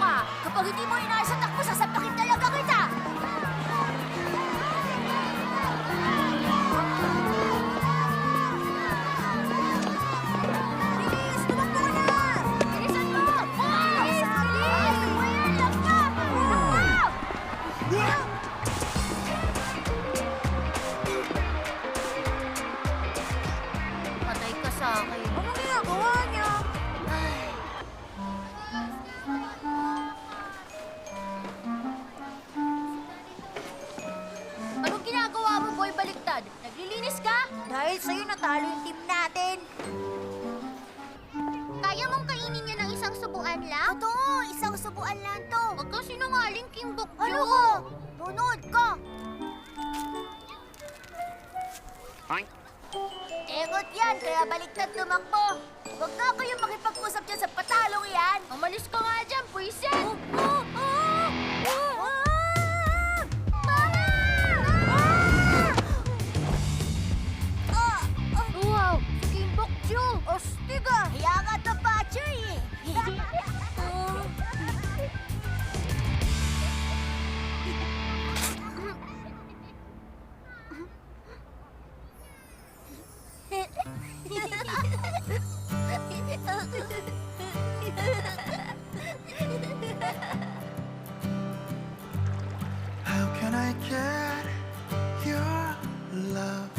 ka! Kapag hindi mo inaayos ang takbo, sasapakin talaga kita! Bilis! Tumakbo na! Bilisan mo! Bilis! Bilis! Ayan lang ka! Takbo! Patay ka sa akin. Anong ginagawa niya? Anong ginagawa mo, Boy Baliktad? Naglilinis ka? Dahil sa'yo natalo yung team natin. Kaya mong kainin niya ng isang subuan lang? Totoo, isang subuan lang to. Huwag kang sinungaling, King Bokyo. Ano ka? Nunod ka. Engot yan, kaya baliktad tumakbo. Huwag na kayong makipag-usap dyan sa patalong yan. Umalis ka nga dyan, puisin. Wow, King Bokyo. Ostiga. Kaya nga ito pa, Chuy. How can I get your love?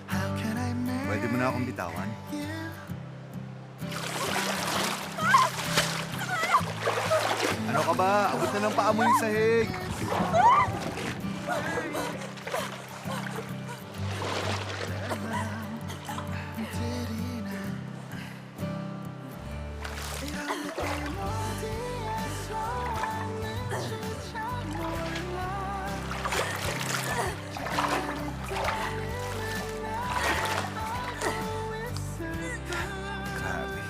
How can I make Pwede mo na akong bitawan? you? Ano ka ba? Abot na ng paa mo yung sahig. Grabe.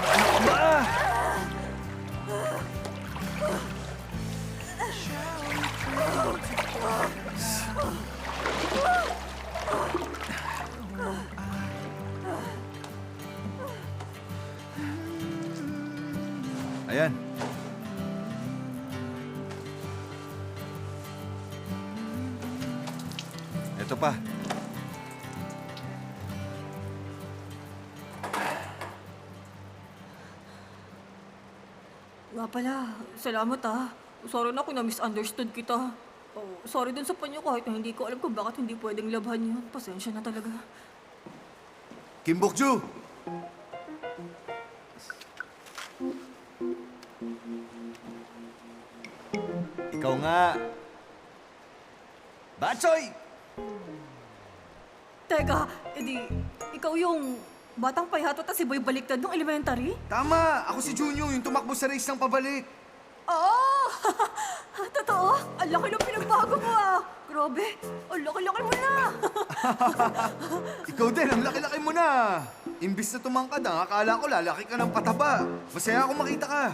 Ano ka ba? Ayan. Ito pa. Nga pala, salamat ah. Sorry na kung na-misunderstood kita. Oh, sorry dun sa panyo kahit na hindi ko alam kung bakit hindi pwedeng labhan yun. Pasensya na talaga. Kim Bokju! Ikaw nga. Batsoy! Teka, edi, ikaw yung batang payhato at si Boy Baliktad nung elementary? Tama! Ako si Junyo, yung tumakbo sa race ng pabalik. Oo! Totoo? Ang laki ng pinagbago mo ah! Grabe, ang laki-laki mo na! Ikaw din, ang laki-laki mo na. Imbis na tumangkad, ang akala ko lalaki ka ng pataba. Masaya ako makita ka.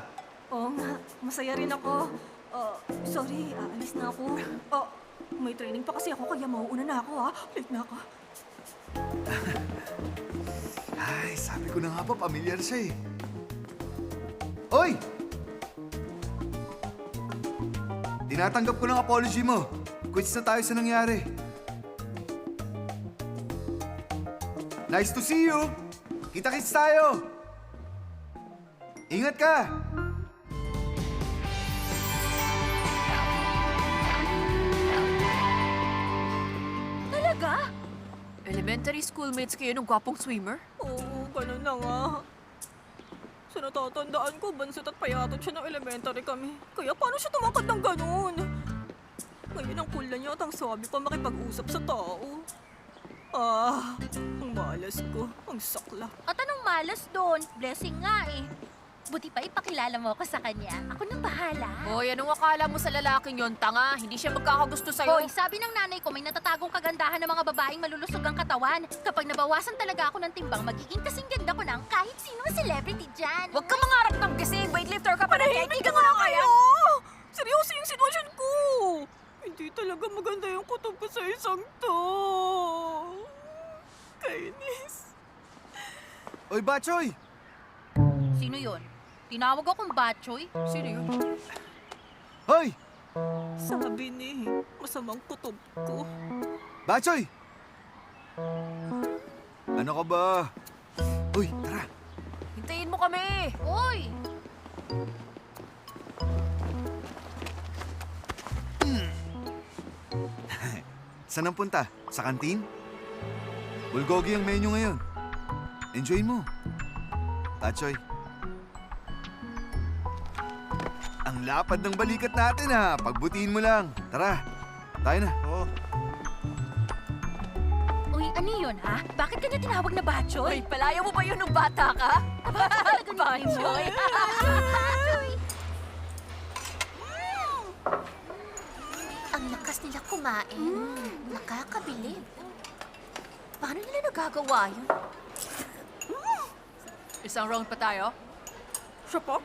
Oo nga, masaya rin ako. Sorry, aalis na ako. May training pa kasi ako kaya mauuna na ako ah. Late na ako. Ay, sabi ko na nga pa, pamilyar siya eh. Oy! Tinatanggap ko ng apology mo. Quits na tayo sa nangyari. Nice to see you! Kita-kits tayo! Ingat ka! Talaga? Elementary schoolmates kayo ng gwapong swimmer? Oo, ganun na nga. Sa natatandaan ko, bansot at payatot siya ng elementary kami. Kaya paano siya tumakad ng ganun? Ngayon ang cool na niya at ang sabi pa makipag-usap sa tao. Ang malas ko. Ang sakla. At anong malas doon? Blessing nga eh. Buti pa ipakilala mo ako sa kanya. Ako nang bahala. Hoy, anong akala mo sa lalaking yon? Tanga, hindi siya magkakagusto sa'yo. Hoy, sabi ng nanay ko may natatagong kagandahan ng mga babaeng malulusog ang katawan. Kapag nabawasan talaga ako ng timbang, magiging kasing ganda ko ng kahit sino celebrity dyan. Huwag ka mangarap ng gising. Weightlifter ka pa rin. Panahimik ka nga talaga maganda yung kutob ko sa isang to. Kainis. Oy, Batchoy! Sino yun? Tinawag akong Batchoy? Sino yun? Hoy! Sabi ni, masamang kutob ko. Batchoy! Ano ka ba? Uy, tara! Hintayin mo kami! Uy! Saan ang punta? Sa kantin? Bulgogi ang menu ngayon. Enjoy mo. Batchoy. Ang lapad ng balikat natin ha. Pagbutiin mo lang. Tara, tayo na. Oh, Uy, ano yun, ha? Bakit kanya tinawag na Batchoy? Uy, palaya mo ba yun nung bata ka? Batchoy! Ang lakas nila kumain. Nakakabilib. Paano nila nagagawa yun? Isang round pa tayo? Siya pa?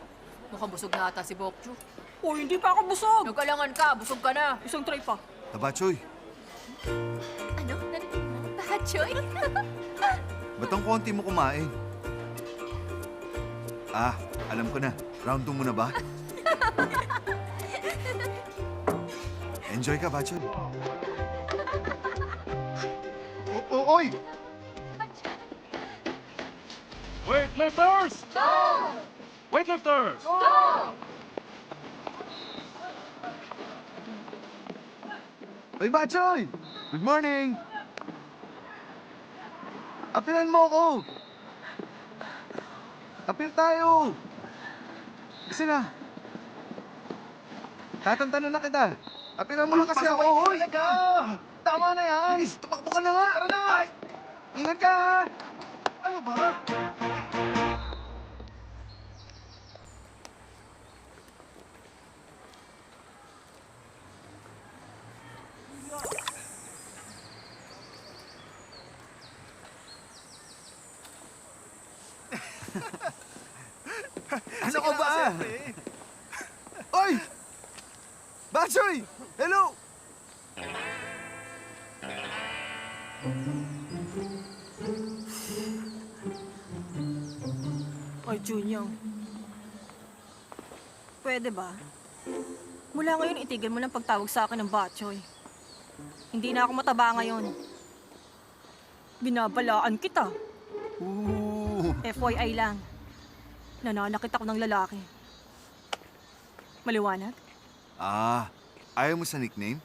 Mukhang busog na ata si Bokju. O, hindi pa ako busog. Nagkalangan ka, busog ka na. Isang tray pa. Batchoy, Ano? Batchoy? ba't ang konti mo kumain? Ah, alam ko na. Round 2 mo na ba? Enjoy ka, Batchoy. oy! Weightlifters! Weightlifters! Oy, Batchoy! Good morning! Apilan mo ako! Apil tayo! Kasi na! Tatantanan na kita! Apilan mo na kasi ako! Hoy! Tama na yan! Tumakbo ka na nga! Tara na! Ingat ka! ha? Ano ba? Ano ka ba? Oy! Batchoy! Hello! Ay, Junyang. Pwede ba? Mula ngayon, itigil mo ng pagtawag sa akin ng Batchoy. Hindi na ako mataba ngayon. Binabalaan kita. Ooh! FYI lang. Nananakit ako ng lalaki. Maliwanag? Ah, ayaw mo sa nickname?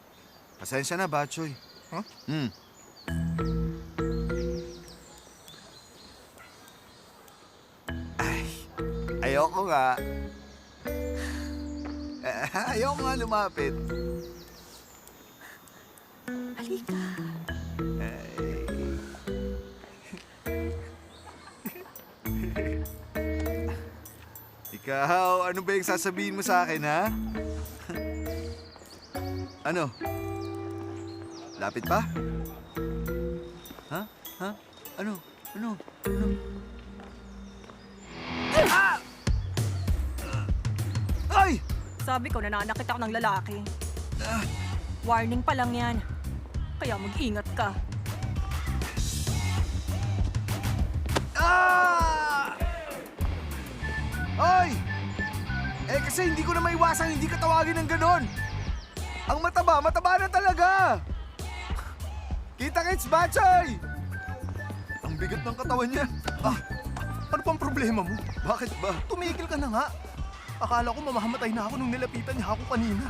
Pasensya na, Batchoy. Huh? Ay, ayoko nga. Ayoko nga lumapit. Halika. Ikaw, ano ba yung sasabihin mo sa akin, ha? Ano? Lapit pa? Ha? Ha? Ano? Ano? Ano? Ah! Ay! Sabi ko, nananakit ako ng lalaki. Warning pa lang yan. Kaya mag-ingat ka. Ah! Oy! Eh kasi hindi ko na maiwasan hindi ka tawagin ng ganon. Ang mataba, mataba na talaga. Kita-kits, Batchoy! Ang bigat ng katawan niya. Ah, ano pang problema mo? Bakit ba? Tumigil ka na nga. Akala ko mamamatay na ako nung nilapitan niya ako kanina.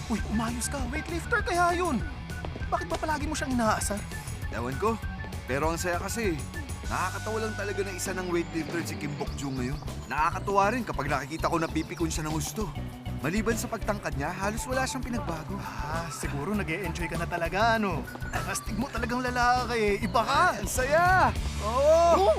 Uy, umayos ka. Weightlifter kaya yun. Bakit ba palagi mo siyang inaasar? Ewan ko. Pero ang saya kasi. Nakakatawa lang talaga na isa ng weightlifter si Kim Bokju ngayon. Nakakatuwa rin kapag nakikita ko napipikon siya ng gusto. Maliban sa pagtangkad niya, halos wala siyang pinagbago. Ah, siguro nag-e-enjoy ka na talaga, ano? Astig mo talagang lalaki. Iba ka. Ang saya! Oo!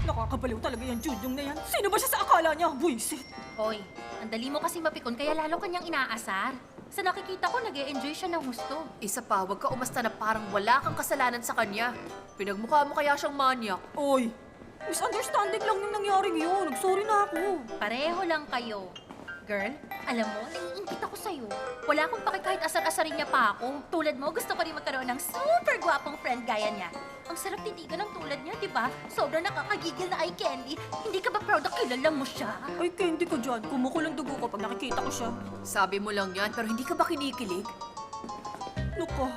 Nakakabaliw talaga yung Judyong na yan. Sino ba siya sa akala niya? Buisit. Hoy, ang dali mo kasi mapikon kaya lalo kanyang inaasar. Sa nakikita ko, nag-e-enjoy siya ng gusto. Isa pa, wag ka umasta na parang wala kang kasalanan sa kanya. Pinagmukha mo kaya siyang manyak. Oy, misunderstanding lang yung nangyaring yun. Nagsorry na ako. Pareho lang kayo. Girl, alam mo, naiingit ako sa'yo. Wala akong paki kahit asar-asarin niya pa ako. Tulad mo, gusto ko rin magkaroon ng super gwapong friend gaya niya. Ang sarap titigan ng tulad niya, di ba? Sobrang nakakagigil na eye candy. Hindi ka ba proud na kilala mo siya? Ay, candy ko dyan. Kumukulong dugo ko pag nakikita ko siya. Sabi mo lang yan, pero hindi ka ba kinikilig? Nuko.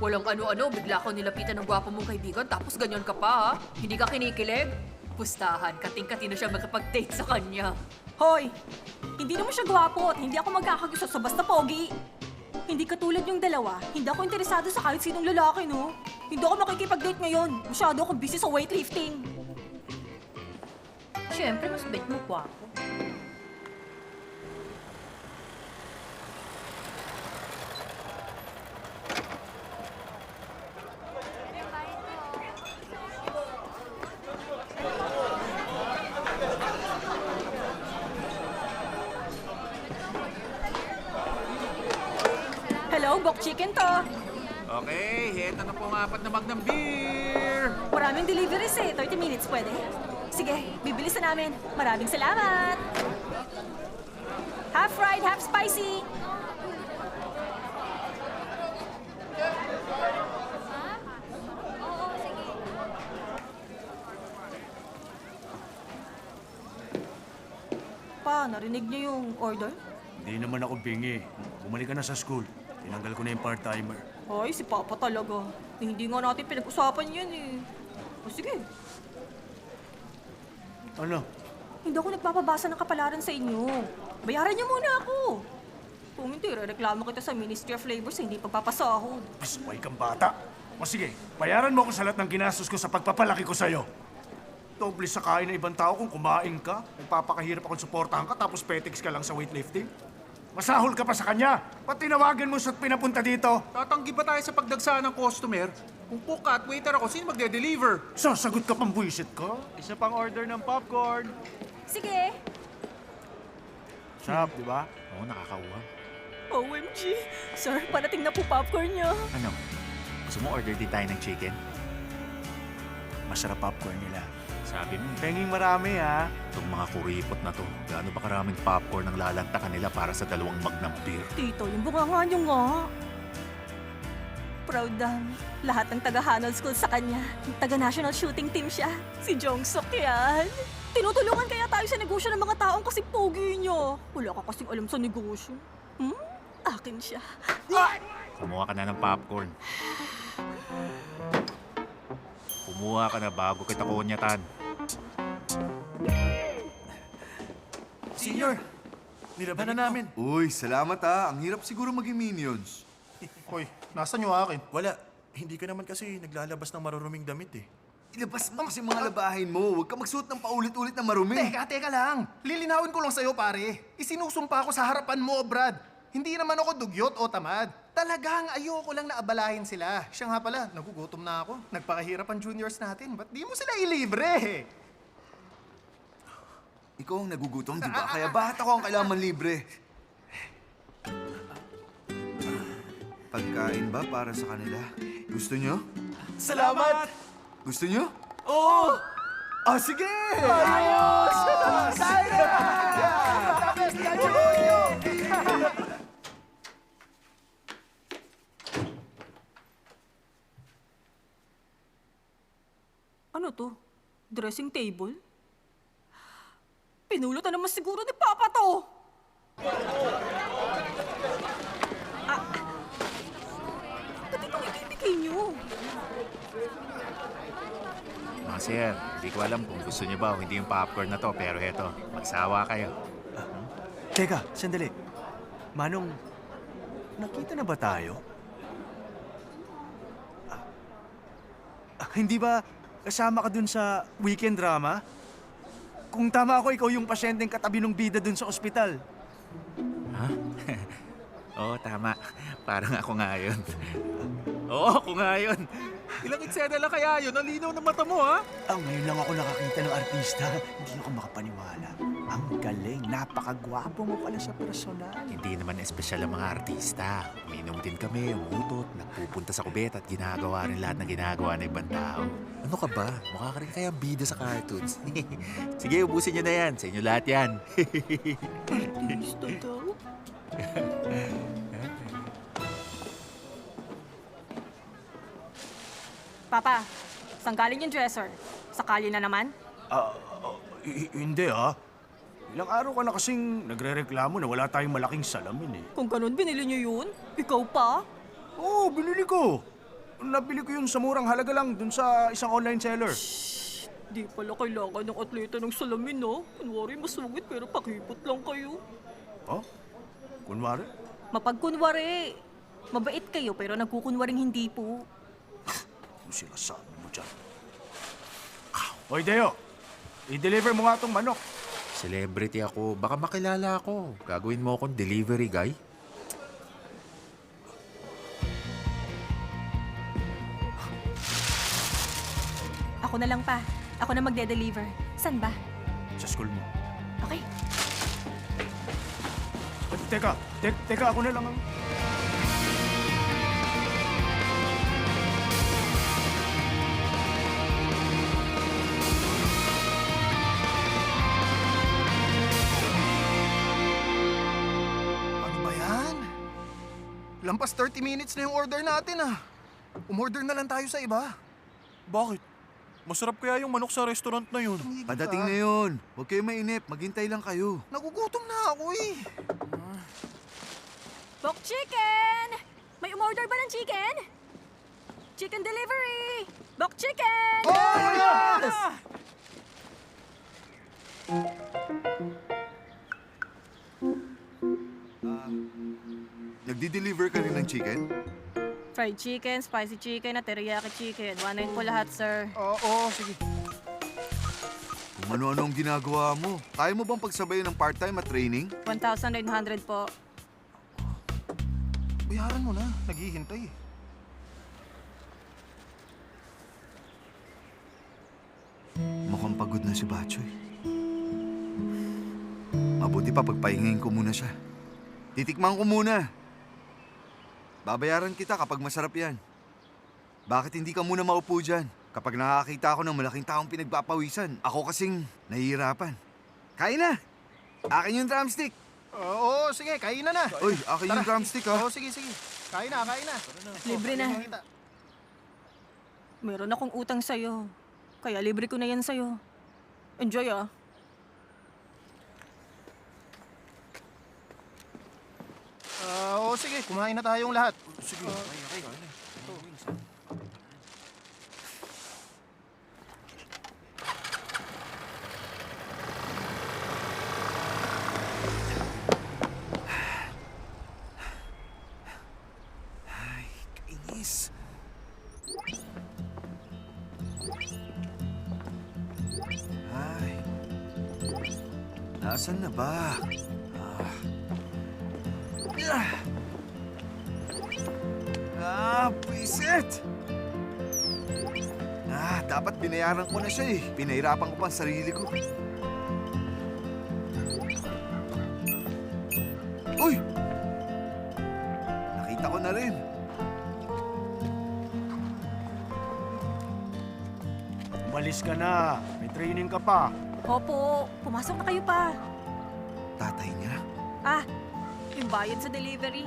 Walang ano-ano, bigla ko nilapitan ng gwapo mong kaibigan, tapos ganyan ka pa, ha? Hindi ka kinikilig? Pustahan, kating-kati na siya makapag-date sa kanya. Hoy! Hindi naman siya gwapo at hindi ako magkakagusto sa basta pogi. Hindi katulad yung dalawa, hindi ako interesado sa kahit sinong lalaki, no? Hindi ako makikipag-date ngayon. Masyado akong busy sa weightlifting. Siyempre, mas bet mo gwapo. Hello, bok chicken to. Okay, heto na po ang 4 na mag ng beer! Maraming deliveries eh. 30 minutes pwede. Sige, bibilis na namin. Maraming salamat. Half fried, half spicy. Pa, narinig niyo yung order? Hindi naman ako bingi. Bumalik ka na sa school. Tinanggal ko na yung part-timer. Ay, si Papa talaga. Eh, hindi nga natin pinag-usapan yan eh. O sige, Ano? hindi ako nagpapabasa ng kapalaran sa inyo. Bayaran niyo muna ako. Kung hindi, reklamo kita sa Ministry of Labor sa hindi pagpapasahod. Pasway kang bata. O sige, bayaran mo ako sa lahat ng ginastos ko sa pagpapalaki ko sa'yo. Doble sa kain ng ibang tao kung kumain ka. Nagpapakahirap akong suportahan ka tapos petics ka lang sa weightlifting. Masahol ka pa sa kanya. Pati tinawagan mo siya't pinapunta dito. Tatanggi ba tayo sa pagdagsaan ng customer? Kung cook at waiter ako, sino magde-deliver? Sasagot ka pang buwisit ka? Isa pang order ng popcorn. Sige. Sarap, di ba? Oo, nakakauwa. OMG. Sir, parating na po popcorn niyo. Ano? Gusto mo order din tayo ng chicken? Masarap popcorn nila. Sabi mo, Penging marami, ha? itong mga kuripot na to, gaano ba karaming popcorn ang lalantakan nila para sa 2 mug ng beer? Tito, yung bunga niyo nga. Proud ang lahat ng taga-Hanol School sa kanya. Taga-national shooting team siya. Si Jongsuk yan. Tinutulungan kaya tayo sa negosyo ng mga taong kasi pogi niyo. Wala ka kasing alam sa negosyo. Akin siya. Kumuha ka na ng popcorn. Kumuha ka na bago kita kunyatan. Senior, nilaban na namin. Uy, salamat ha. Ang hirap siguro maging minions. Hoy, nasan yung akin? Wala. Hindi ka naman kasi naglalabas ng maruruming damit eh. Ilabas mo kasi mga labahin mo. Huwag ka magsuot ng paulit-ulit na marumi. Teka lang. Lilinawin ko lang sa'yo, pare. Isinusumpa ko sa harapan mo, Brad. Hindi naman ako dugyot o tamad. Talagang ayoko lang na abalahin sila. Siya nga pala, nagugutom na ako. Nagpakahirap ang juniors natin. Ba't di mo sila ilibre? Ikaw ang nagugutom, di ba? Kaya bakit ako ang kailangan libre? Pagkain ba para sa kanila? Gusto nyo? Salamat! Gusto nyo? Oo! Ah, sige! Ayos! Ano to? Dressing table? Pinulot na naman siguro ni Papa to! Ba't itong ibibigay niyo? Mga sir, hindi ko alam kung gusto niyo ba o hindi yung popcorn na to, pero heto, magsawa kayo. Teka, sandali. Manong, nakita na ba tayo? Hindi ba kasama ka dun sa weekend drama? Kung tama ako, ikaw yung pasyenteng katabi ng bida dun sa ospital. Ha? Oo, tama. Parang ako nga yun. Oo, kung nga yun. Ilang eksena lang kaya yun? Ang linaw ng mata mo, ha? Ngayon lang ako nakakita ng artista. Hindi ako makapaniwala. Ang galing, napakagwapo mo pala sa personal. Hindi naman espesyal ang mga artista. Uminom din kami, umutot, nagpupunta sa kubet at ginagawa rin lahat ng ginagawa ng ibang tao. Ano ka ba? Mukha ka rin kaya bida sa cartoons. Sige, ubusin nyo na yan. Sa inyo lahat yan. Gusto daw. Papa, saan galing yung dresser? Sakali na naman? Hindi Ilang araw ka na kasing nagre-reklamo na wala tayong malaking salamin eh. Kung ganun, binili niyo yun? Ikaw pa? Oo, binili ko. Nabili ko yun sa murang halaga lang dun sa isang online seller. Di pala kailangan ng atleta ng salamin, no? Kunwari masungit pero pakipot lang kayo. Oh? Kunwari? Mapagkunwari. Mabait kayo pero nagkukunwaring hindi po. Ano sila sabi mo dyan? Hoy, Deo. I-deliver mo nga tong manok. Celebrity ako. Baka makilala ako. Gagawin mo akong delivery guy? Ako na lang pa. Ako na magde-deliver. San ba? Sa school mo. Okay. Teka, ako na lang ang... Ano ba yan? Lampas 30 minutes na yung order natin Umorder na lang tayo sa iba. Bakit? Masarap kaya yung manok sa restaurant na yun. Tumigil Padating ka. na yun. Huwag kayo mainip. Maghintay lang kayo. Nagugutom na ako eh. Bok chicken! May umorder ba ng chicken? Chicken delivery! Bok chicken! Oh, yes! Nagdi-deliver ka rin ng chicken? Fried chicken, spicy chicken, at teriyaki chicken. 1.9 po lahat, sir. Oo, sige. Kung ano-ano ang ginagawa mo. Kaya mo bang pagsabayin ng part-time at training? 1,900 po. Bayaran mo na. Naghihintay. Mukhang pagod na si Batchoy. Mabuti pa pagpahingayin ko muna siya. Titikman ko muna. Babayaran kita kapag masarap yan. Bakit hindi ka muna maupo dyan? Kapag nakakita ako ng malaking taong pinagpapawisan, ako kasing nahihirapan. Kain na! Akin yung drumstick! Oo, sige. Kain na. Uy, akin yung drumstick ha. Oo, sige. Kain na. Libre na. Kita. Meron akong utang sa'yo. Kaya libre ko na yan sa'yo. Enjoy, ah. Oo, sige. Kumain na tayong lahat. Sige, Ay, kainis. Ay. Nasaan na ba? Buisit! Dapat binayaran ko na siya eh. Pinahirapan ko pa ang sarili ko. Uy! Nakita ko na rin. Umalis ka na. May training ka pa. Opo, pumasok na kayo pa. Tatay niya? Ah, yung bayad sa delivery.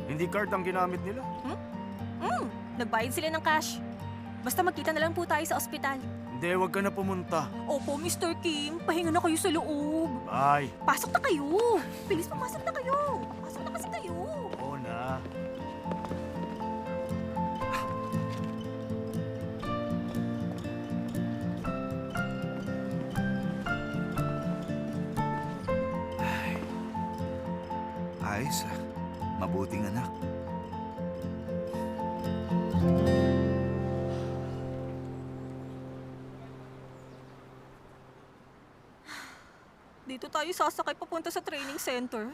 Hindi card ang ginamit nila. Nagbayad sila ng cash. Basta magkita na lang po tayo sa ospital. Hindi, huwag ka na pumunta. Opo, Mr. Kim, pahinga na kayo sa loob. Bye. Pasok na kayo. Bilis, pumasok na kayo. Pasok na kasi kayo. Oo na. Ayos ah. Mabuting anak. Dito tayo sasakay papunta sa training center.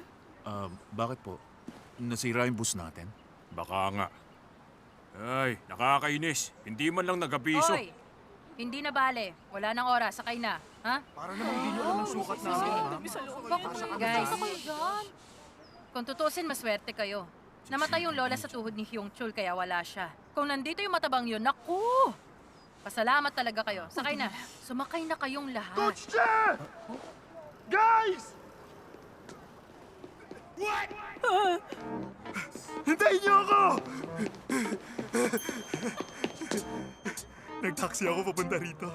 Bakit po? Nasira yung bus natin? Baka nga. Ay, nakakainis. Hindi man lang nagabiso. Hoy! Hindi na bale. Wala nang oras. Sakay na. Ha? Para naman hindi nyo alam ang sukat namin, ma'am. Guys, kung tutusin, maswerte kayo. Namatay yung lola sa tuhod ni Hyung Chul kaya wala siya. Kung nandito yung matabang yun, naku! Pasalamat talaga kayo. Sakay na. Sumakay na kayong lahat. Guys! Hintayin niyo ako! Nag-taxi ako papunta rito.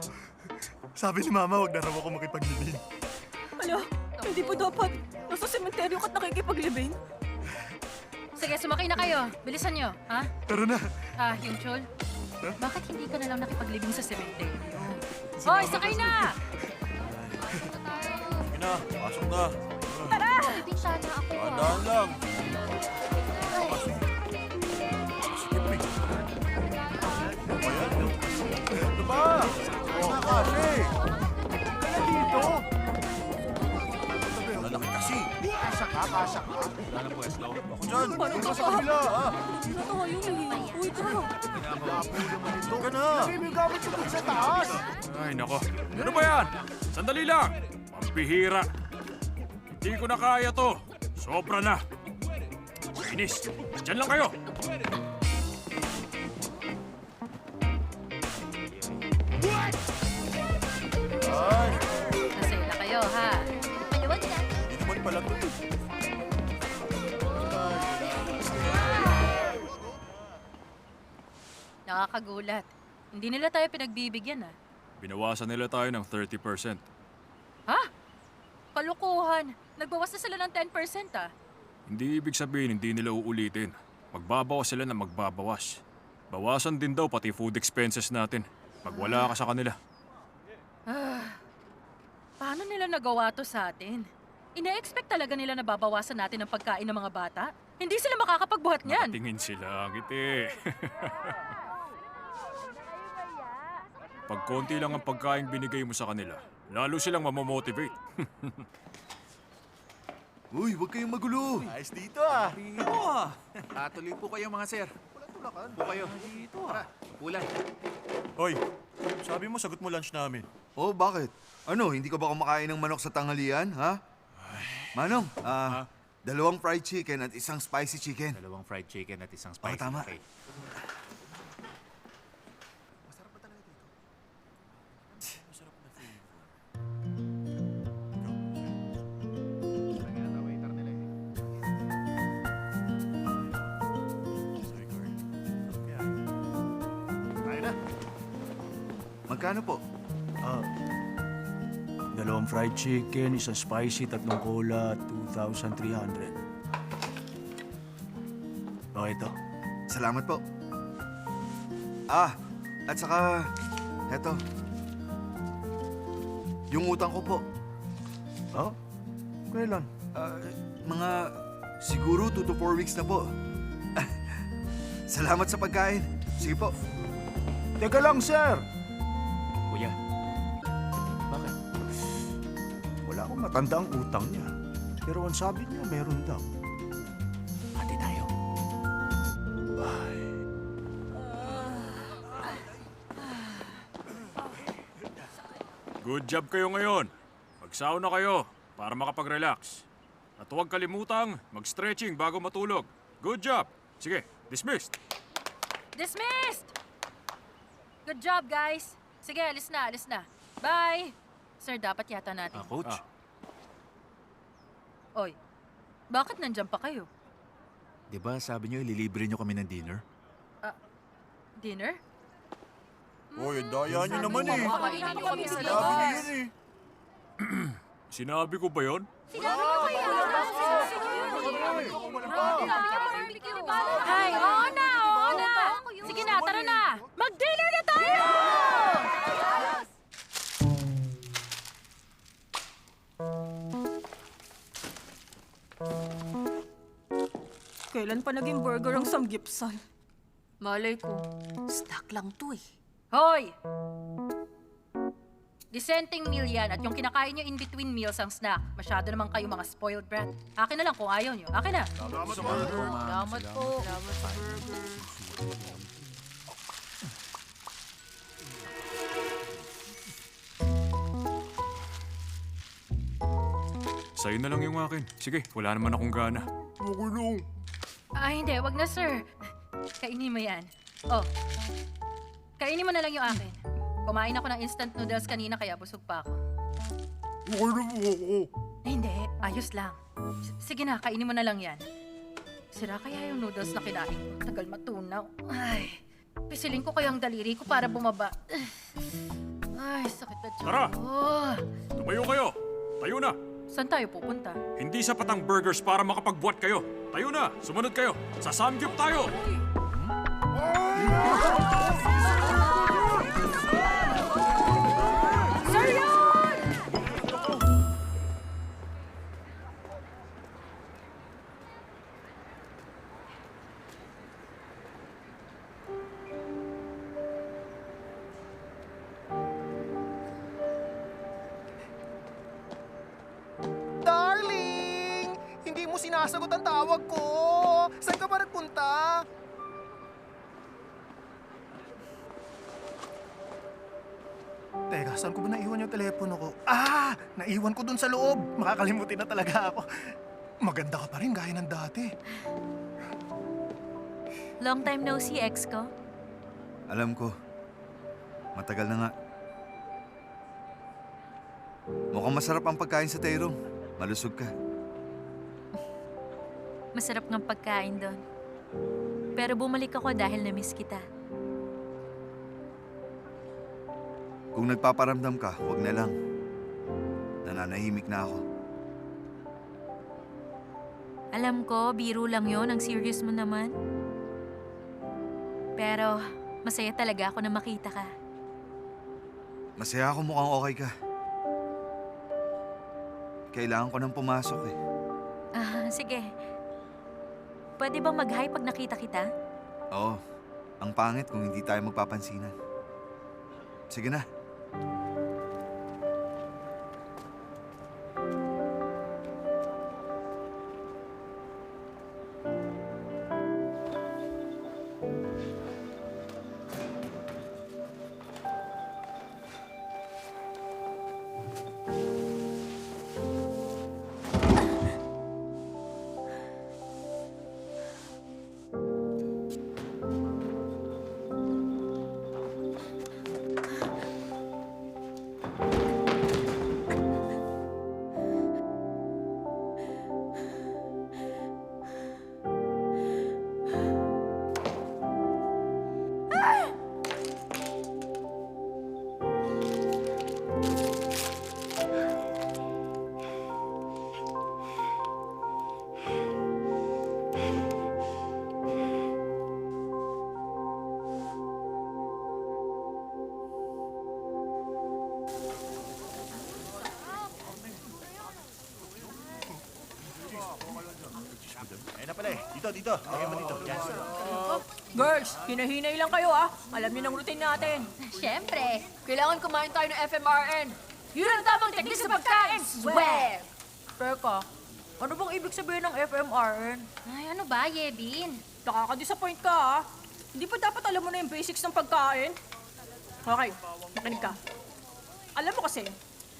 Sabi ni Mama, wag na raw ako makipaglibing. Ala, hindi po dapat. Nasa sementeryo ka't nakikipaglibing. Sige, sumakay na kayo. Bilisan nyo, ha? Tara na. Hyung Chul, bakit hindi ka na lang nakipaglibing sa sementeryo? Hoy, sakay na! Sige na, pasok na. Ibig sana ako ah. Dahan lang. Ano ba? Kasi. Kaya dito! Lalaki kasi. Kasya ka. Wala na pwesto. Ako dyan. Parang Sa kabila! Hindi na tayo eh. Uy, tara. Ito ka na. Kasi may gamit ito sa taas! Ay, nako. Ano ba yan? Sandali lang. Pampihira. Hindi ko na kaya to. Sobra na. Inis. Diyan lang kayo. Ay, Nasela kayo, ha? Maluwag na. hindi naman pala to. Nakakagulat. Hindi nila tayo pinagbibigyan, ha? Binawasan nila tayo ng 30%. Ha? Kalukuhan. Nagbawas na sila ng 10%, ah. Hindi ibig sabihin hindi nila uulitin. Magbabawas sila na magbabawas. Bawasan din daw pati food expenses natin. Magwala ka sa kanila. Paano nila nagawa to sa atin? Ina-expect talaga nila na babawasan natin ang pagkain ng mga bata? Hindi sila makakapagbuhat niyan. Nakatingin sila, ngiti. Pag konti lang ang pagkain binigay mo sa kanila, lalo silang mamomotivate. Uy, huwag kayong magulo. Ayos dito ah. Dito ah. Tatuloy po kayo mga sir. Tulakan. Po kayo. Dito ah. Pulan. Hoy, sabi mo sagot mo lunch namin. Oh, bakit? Ano, hindi ka ba kumakain ng manok sa tanghalian, ha? Manong, dalawang fried chicken at isang spicy chicken. Dalawang fried chicken at isang spicy. tama. Okay. Tayo na. Magkano po? Dalawang fried chicken, isang spicy, tatlong cola, 2,300. Okay to. Salamat po. At saka, eto. Yung utang ko po. Oh? Kailan? Mga siguro 2 to 4 weeks na po. Salamat sa pagkain. Sige po. Teka lang, sir! Kuya. Bakit? Wala akong matanda ang utang niya. Pero ang sabi niya, meron daw. Ate tayo. Good job kayo ngayon. Magsauna kayo para makapag-relax. At huwag kalimutang mag-stretching bago matulog. Good job. Sige, dismissed. Dismissed! Good job, guys. Sige, alis na. Bye! Sir, dapat yata natin. Coach. Oy, bakit nandyan pa kayo? Di ba sabi niyo ililibre niyo kami ng dinner? Dinner? Hoy, daya niyo naman eh. Makakainin niyo kami sa Sabi labas. niyo yun eh. Sinabi ko ba yon? Sinabi niyo kaya. Hay, oo na! Sige na, tara na! Mag-dinner na tayo! Kailan pa naging burger ang samgipsal? Malay ko. Snack lang to eh. Hoy! Disenteng meal yan at yung kinakain nyo in between meals ang snack. Masyado naman kayo mga spoiled brat. Akin na lang kung ayaw nyo. Akin na. Salamat po. Sa'yo na lang yung akin. Sige, wala naman akong gana. Ay, hindi. Wag na, sir. Kainin mo yan. Oh. Kainin mo na lang yung akin. Kumain ako ng instant noodles kanina kaya busog pa ako. Ay, hindi. Ayos lang. Sige na, kainin mo na lang yan. Sira kaya yung noodles na kinain ko. Tagal matunaw. Ay, pisilin ko kayang daliri ko para bumaba. Ay, sakit na tiyan. Tara! Oh. Tumayo kayo! Tayo na! Saan tayo pupunta? Hindi sapat ang burgers para makapagbuhat kayo. Tayo na! Sumunod kayo! Sa Samgyup tayo! Sir yun! Darling! Hindi mo sinasagot ang tawag ko! Saan ka ba nagpunta? Teka, saan ko ba naiwan yung telepono ko? Ah! Naiwan ko dun sa loob! Makakalimutin na talaga ako. Maganda ka pa rin gaya ng dati. Long time no see, ex ko. Alam ko. Matagal na nga. Mukhang masarap ang pagkain sa Tayrong. Malusog ka. Masarap ng pagkain doon. Pero bumalik ako dahil na-miss kita. Kung nagpaparamdam ka, huwag na lang. Nananahimik na ako. Alam ko, biro lang yon. Ang serious mo naman. Pero masaya talaga ako na makita ka. Masaya ako mukhang okay ka. Kailangan ko nang pumasok eh. Sige. Pwede bang mag-hi pag nakita kita? Oo. Ang pangit kung hindi tayo magpapansinan. Sige na. Ayun na pala eh. Dito. Lagyan mo dito. Yan. Girls, hinahinay lang kayo ah. Alam niyo ng routine natin. Siyempre. Kailangan kumain tayo ng FMRN. Yun ang tamang teknik sa pagkain. Swear! Teka, ano bang ibig sabihin ng FMRN? Ay, ano ba, Yebin? Nakaka-disappoint ka ah. Hindi pa dapat alam mo na yung basics ng pagkain? Okay, makinig ka. Alam mo kasi,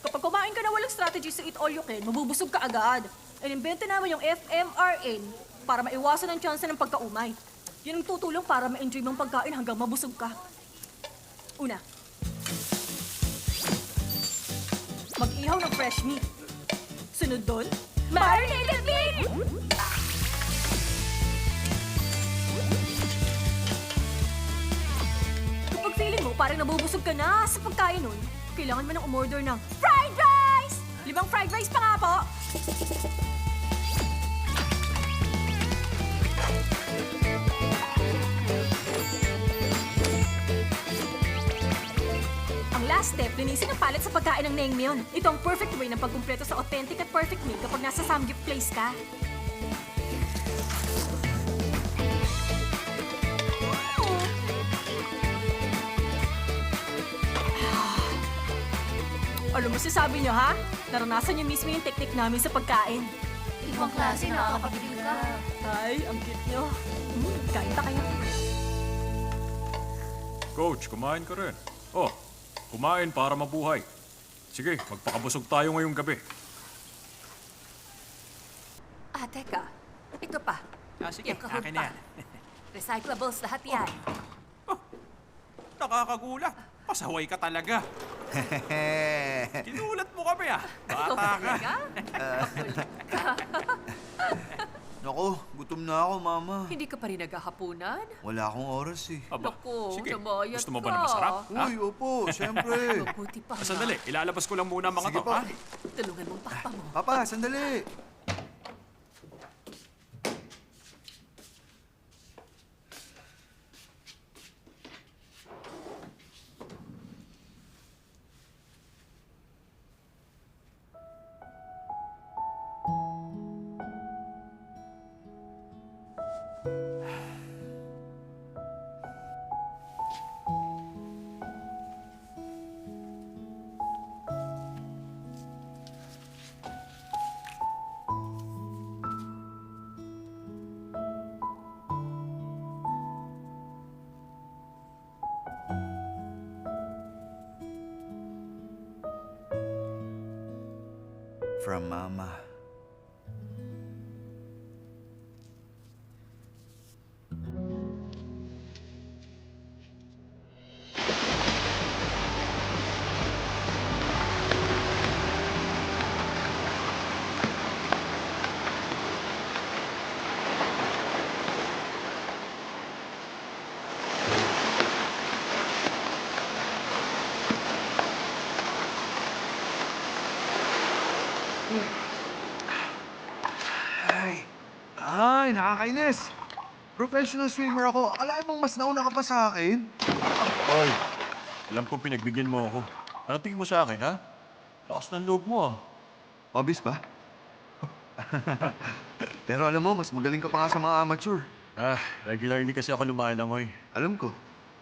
kapag kumain ka na walang strategy sa eat all you can, mabubusog ka agad. Inimbento namin yung FMRN para maiwasan ang chance ng pagkaumay. Yun ang tutulong para ma-enjoy mong pagkain hanggang mabusog ka. Una, mag-ihaw ng fresh meat. Sunod doon, marinated meat! Kapag feeling mo parang nabubusog ka na sa pagkain nun, kailangan mo nang umorder ng fried rice! 5 fried rice pa nga po! Ang last step, linisin ang palette sa pagkain ng naengmyeon. Ito ang perfect way ng pagkumpleto sa authentic at perfect meal kapag nasa Samgyup place ka. Alam mo, sasabi niyo, ha? Naranasan niyo mismo yung teknik namin sa pagkain. Ibang klase, nakakapagod ka. Ay, ang cute niyo. Kain pa kayo. Coach, kumain ka rin. Oh, kumain para mabuhay. Sige, magpakabusog tayo ngayong gabi. Teka. Ito pa. Sige, Yung kahon akin pa. na yan. Recyclables lahat yan. Nakakagulat. Pasaway ka talaga. Kinulat mo kami Bata ka. Naku, gutom na ako, Mama. Hindi ka pa rin naghahapunan? Wala akong oras eh. Aba, Naku, sige. nabayat Gusto mo ba ka. na masarap? Ha? Uy, opo, siyempre. Mabuti pa Sandali, ilalabas ko lang muna ang mga Sige to, po. ha? Tulungan mo ang papa mo. Papa, sandali. From Mama. Ay, nakakainis. Professional swimmer ako. Akala mong mas nauna ka pa sa akin? Oy, alam kong pinagbigyan mo ako. Ano tingin mo sa akin, ha? Lakas ng loob mo, Obvious ba? Pero alam mo, mas magaling ka pa nga sa mga amateur. Regularly kasi ako lumalangoy. Alam ko.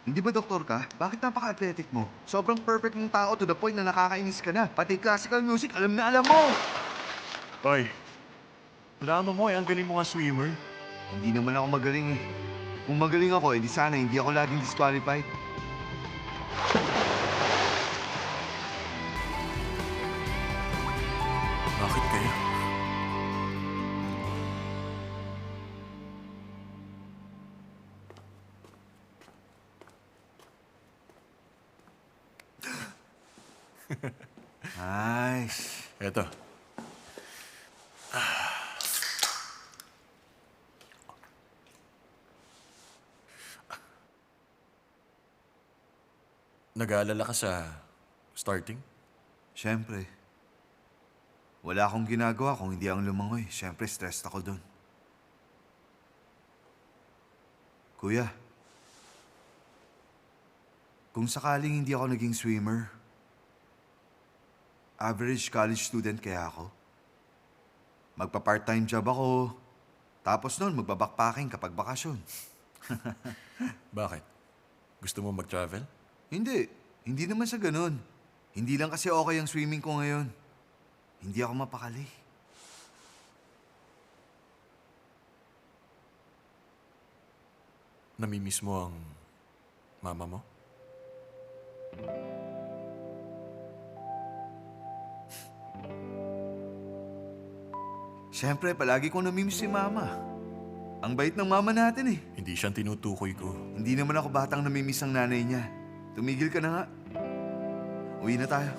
Hindi ba doktor ka? Bakit napaka-athletic mo? Sobrang perfect mong tao to the point na nakakainis ka na. Pati classical music, alam na alam mo! Oy, plano mo ang galing mo nga swimmer. Hindi naman ako magaling eh. Kung magaling ako, edi sana hindi ako laging disqualified. Bakit kaya? Nice. Eto. Nag-aalala ka sa starting? Siyempre. Wala akong ginagawa kung hindi ang lumangoy. Siyempre, stressed ako dun. Kuya, kung sakaling hindi ako naging swimmer, average college student kaya ako. Magpa-part-time job ako, tapos nun magbabackpacking kapag bakasyon. Bakit? Gusto mo mag-travel? Hindi. Hindi naman sa ganun. Hindi lang kasi okay ang swimming ko ngayon. Hindi ako mapakali. Namimiss mo ang mama mo? Siyempre, palagi kong namimiss si Mama. Ang bait ng mama natin eh. Hindi siyang tinutukoy ko. Hindi naman ako batang namimiss ang nanay niya. Tumigil ka na nga. Uwi na tayo.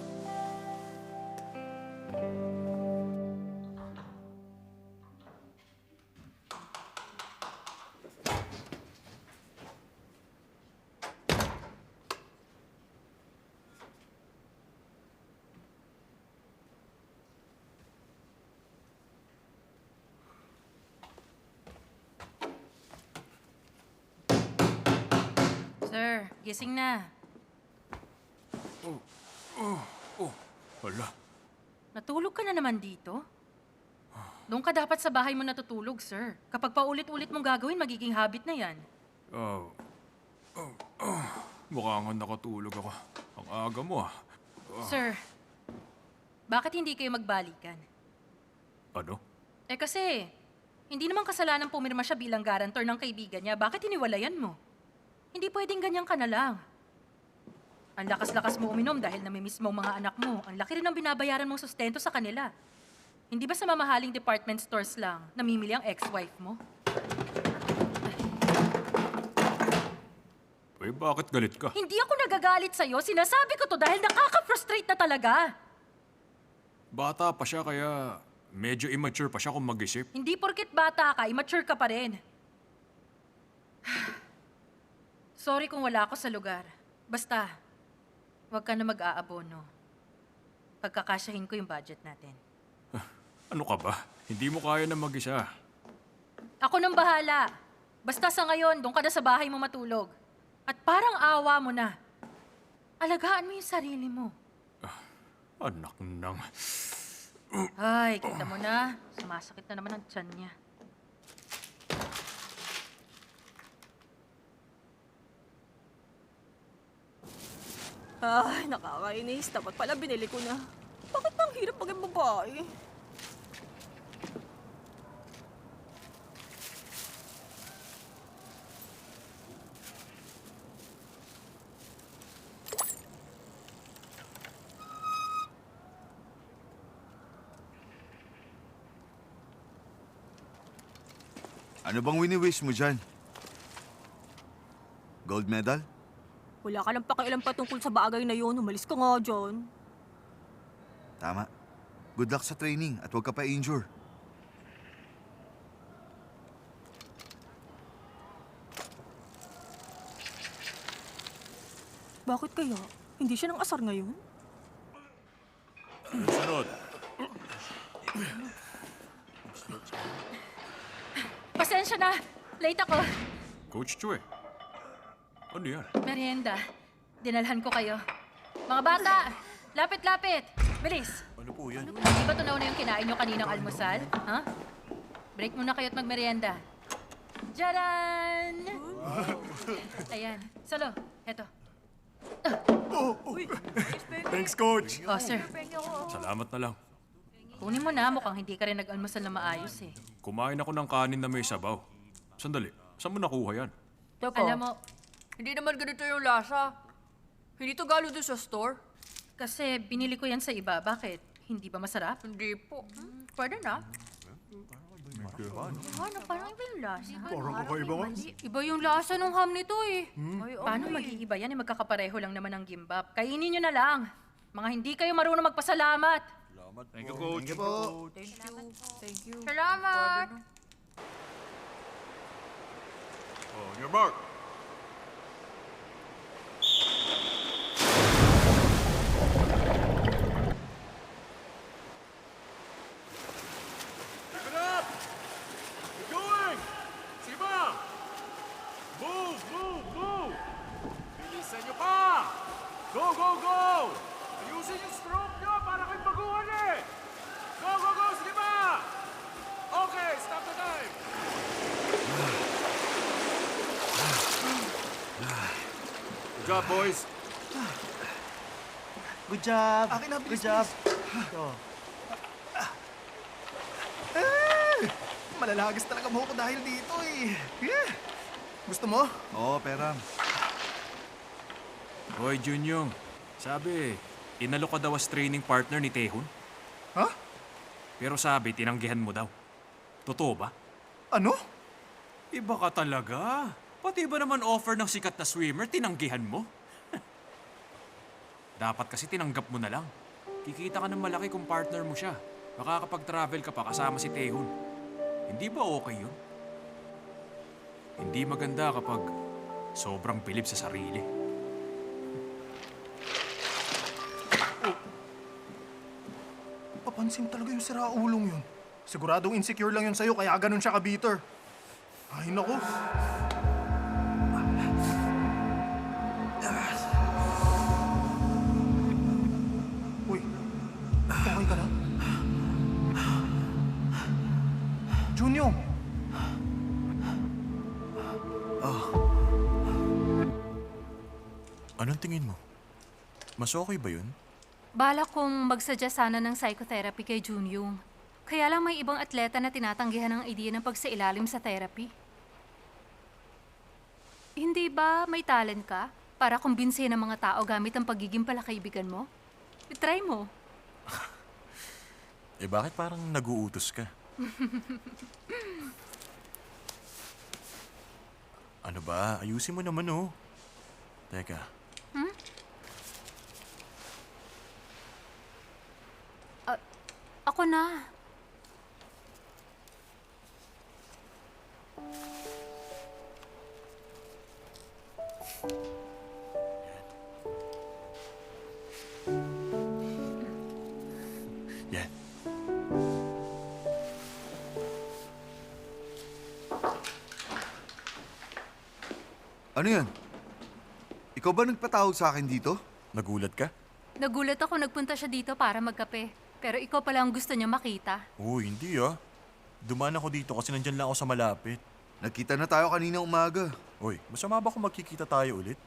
Sir, gising na. Hala, Natulog ka na naman dito? Doon ka dapat sa bahay mo natutulog, sir. Kapag paulit-ulit mong gagawin, magiging habit na yan. mukha nga nakatulog ako. Ang aga mo Sir, Bakit hindi kayo magbalikan? Ano? Eh kasi, hindi naman kasalanan pumirma siya bilang guarantor ng kaibigan niya. Bakit hiniwalayan mo? Hindi pwedeng ganyan ka na lang. Ang lakas-lakas mo uminom dahil namimiss mo ang mga anak mo. Ang laki rin ng binabayaran mong sustento sa kanila. Hindi ba sa mamahaling department stores lang namimili ang ex-wife mo? Eh, bakit galit ka? Hindi ako nagagalit sa'yo. Sinasabi ko to dahil nakaka-frustrate na talaga. Bata pa siya kaya medyo immature pa siya kung mag-isip. Hindi porket bata ka, immature ka pa rin. Sorry kung wala ako sa lugar. Basta, huwag ka na mag-aabono. Pagkakasyahin ko yung budget natin. Ano ka ba? Hindi mo kaya na mag-isa. Ako nang bahala. Basta sa ngayon, doon ka na sa bahay mo matulog. At parang awa mo na. Alagaan mo yung sarili mo. Anak nang... Ay, kita mo na. Sumasakit na naman ang tiyan niya. Ay, nakakainis. Dapat pala binili ko na. Bakit bang hirap maging babae? Ano bang wini-wish mo dyan? Gold medal? Wala ka lang pakialam patungkol sa bagay na yun. Umalis ka nga dyan. Tama. Good luck sa training at huwag ka pa injure. Bakit kaya? Hindi siya nang asar ngayon? Sunod. Pasensya na. Late ako. Coach Chue. Ano yan? Merienda. Dinalhan ko kayo. Mga bata, lapit-lapit. Bilis. Ano po yan? Hindi ba tunaw na yung kinain nyo kaninang almusal? Ha? Break muna kayo at magmerienda. Jaran! Ayan. Salo, eto. Thanks, Coach. Oh, sir. Salamat na lang. Kunin mo na. Mukhang hindi ka rin nag-almusal na maayos eh. Kumain ako ng kanin na may sabaw. Sandali, saan mo nakuha yan? Teka, Alam mo, hindi naman ganito yung lasa. Hindi to galing doon sa store. kasi binili ko yan sa iba. Bakit? Hindi ba masarap? Hindi po. Pwede na. Ano, parang iba yung lasa. Parang kakaiba nga. Iba yung lasa ng ham nito eh. Ay, Paano mag-iiba yan? Eh, magkakapareho lang naman ang gimbap. Kainin nyo na lang. Mga hindi kayo marunong magpasalamat. Thank you, Coach. Thank you po. Thank you. Thank you. Salamat! Oh, on your mark. Keep it up! Keep going! Siba! Move, move, move! Bilisan nyo pa! Go, go, go! Ayusin yung stroke nyo para kayo baguhan eh! Go, go, go! Sige pa! Okay, stop the time! Good job, boys. Good job. Akin na, bilis, Good job. Malalagas talaga mo ko dahil dito eh. Yeah. Gusto mo? Oo, Peram. Hoy, Junyong. Sabi, inalo ka daw as training partner ni Tehon. Ha? Pero sabi, tinanggihan mo daw. Totoo ba? Ano? Iba ka talaga. Pati ba naman offer ng sikat na swimmer, tinanggihan mo? Dapat kasi tinanggap mo na lang. Kikita ka ng malaki kung partner mo siya. Makakapag-travel ka pa kasama si Tehon. Hindi ba okay yun? Hindi maganda kapag sobrang bilib sa sarili. Papansin talaga yung siraulong yun. Siguradong insecure lang yun sa'yo kaya ganun siya ka-bitter. Ay, naku. Uy, okay ka na? Junyo! Anong tingin mo? Mas okay ba yun? Balak kong magsadya sana ng psychotherapy kay Junyong. Kaya lang may ibang atleta na tinatanggihan ng idea ng pagsailalim sa therapy. Hindi ba may talent ka para kumbinsihin ng mga tao gamit ang pagiging palakaibigan mo? I-try mo. Eh bakit parang nag-uutos ka? Ano ba? Ayusin mo naman oh. Teka. Ako na. Yan. Ano yan? Ikaw ba nagpatawag sa akin dito? Nagulat ka? Nagulat ako nagpunta siya dito para magkape. Pero ikaw pala ang gusto niya makita. Uy, hindi ah. Dumaan ako dito kasi nandyan lang ako sa malapit. Nagkita na tayo kanina umaga. Uy, masama ba kung magkikita tayo ulit?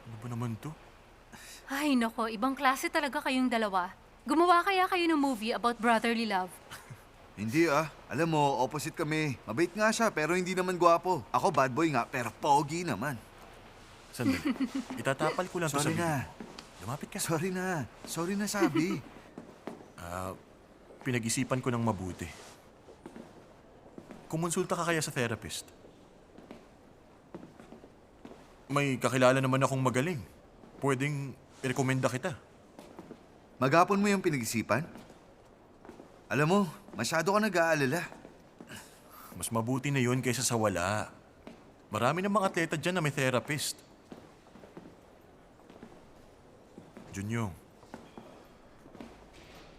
Ano ba naman to? Ay nako, ibang klase talaga kayong dalawa. Gumawa kaya kayo ng movie about brotherly love. Hindi ah. Alam mo, opposite kami. Mabait nga siya pero hindi naman gwapo. Ako bad boy nga pero pogi naman. Sandali. Itatapal ko lang to sa Sorry bibig na. mo. Lumapit ka. Sorry na. Sorry na sabi. Pinag-isipan ko ng mabuti. Kumonsulta ka kaya sa therapist? May kakilala naman akong magaling. Pwedeng i-rekomenda kita. Maghapon mo yung pinag-isipan? Alam mo, masyado ka nag-aalala. Mas mabuti na yun kaysa sa wala. Marami ng mga atleta dyan na may therapist. Junyong,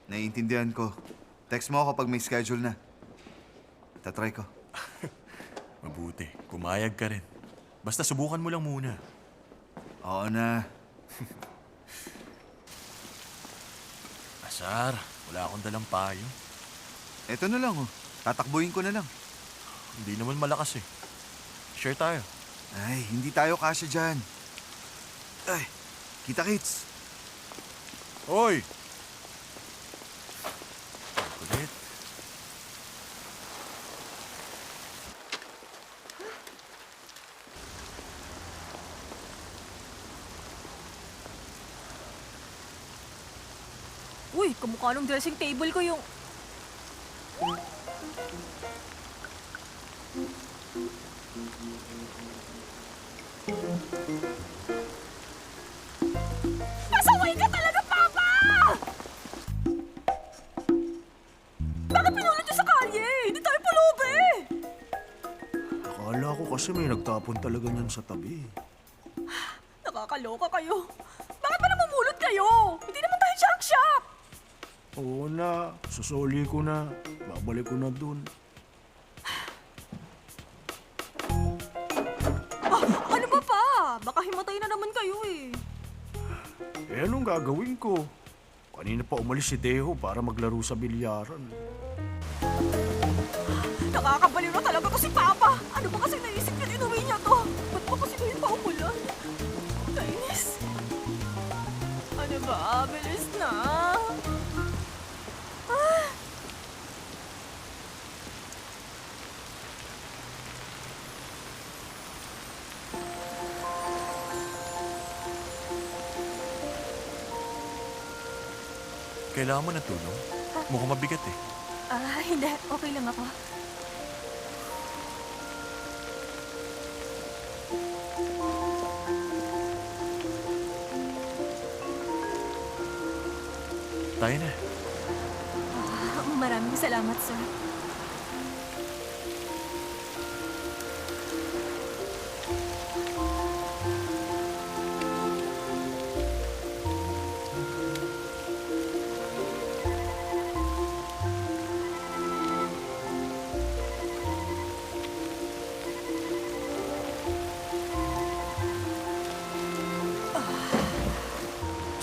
Naiintindihan ko. Text mo ako pag may schedule na. Tatry ko. mabuti. Pumayag ka rin. Basta subukan mo lang muna. Oo na. Asar, wala akong dalang payo. Eto na lang oh. Tatakbuhin ko na lang. Hindi naman malakas eh. Share tayo. Ay, hindi tayo kasya dyan. Ay, kita-kits. Hoy! Kulit. Uy, kamukha nung dressing table ko yung... Pasaway ka talaga, Papa! Bakit pinulot niyo sa kalye? Hindi tayo pulubi! Akala ko kasi may nagtapon talaga niyan sa tabi. Nakakaloka kayo. Bakit ba namumulot kayo? Hindi naman tayo junk shop! Oo na, susuli ko na. Babalik ko na dun. Ano ba pa? Baka himatay na naman kayo eh. Eh, anong gagawin ko? Kanina pa umalis si Deho para maglaro sa bilyaran. Nakakabaliw na talaga ko si Papa. Ano ba kasi naisip niya inuwi niya to? Ba't ba kasi ngayon pa umulan? Kainis. Ano ba? Bilis na. Kailangan mo na tulong? Mukhang mabigat eh. Hindi. Okay lang ako. Tayo na. Maraming salamat, sir.